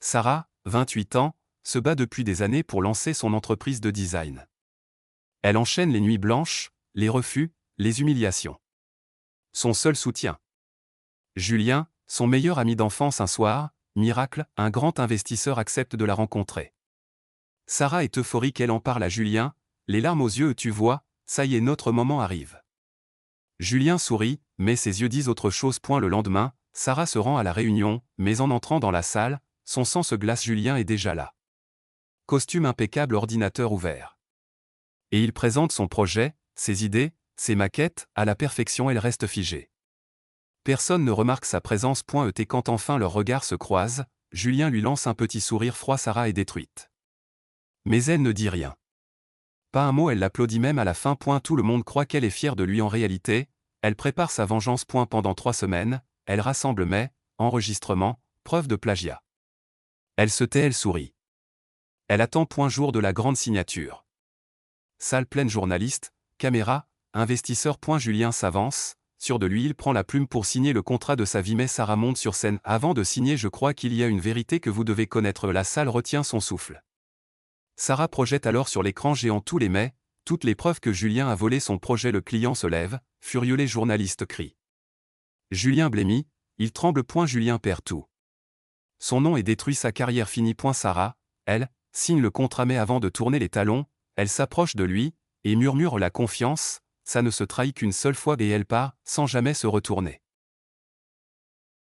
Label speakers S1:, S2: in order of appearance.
S1: Sarah, 28 ans, se bat depuis des années pour lancer son entreprise de design. Elle enchaîne les nuits blanches, les refus, les humiliations. Son seul soutien. Julien, son meilleur ami d'enfance un soir, miracle, un grand investisseur accepte de la rencontrer. Sarah est euphorique, elle en parle à Julien, les larmes aux yeux, tu vois, ça y est, notre moment arrive. Julien sourit, mais ses yeux disent autre chose. Le lendemain, Sarah se rend à la réunion, mais en entrant dans la salle, son sang se glace. Julien est déjà là. Costume impeccable, ordinateur ouvert. Et il présente son projet, ses idées, ses maquettes, à la perfection. Elle reste figée. Personne ne remarque sa présence. Et quand enfin leurs regards se croisent, Julien lui lance un petit sourire froid. Sarah est détruite. Mais elle ne dit rien. Pas un mot, elle l'applaudit même à la fin. Tout le monde croit qu'elle est fière de lui. En réalité, elle prépare sa vengeance. Pendant 3 semaines, elle rassemble enregistrements, preuves de plagiat. Elle se tait, elle sourit. Elle attend. Jour de la grande signature. Salle pleine, journalistes, caméra, investisseurs. Julien s'avance, sûr de lui, il prend la plume pour signer le contrat de sa vie. Mais Sarah monte sur scène. Avant de signer, je crois qu'il y a une vérité que vous devez connaître. La salle retient son souffle. Sarah projette alors sur l'écran géant tous les toutes les preuves que Julien a volé son projet. Le client se lève, furieux, les journalistes crient. Julien blêmit, il tremble. Julien perd tout. Son nom est détruit, sa carrière finie. Sarah, elle, signe le contrat, mais avant de tourner les talons, elle s'approche de lui, et murmure la confiance, ça ne se trahit qu'une seule fois, et elle part, sans jamais se retourner.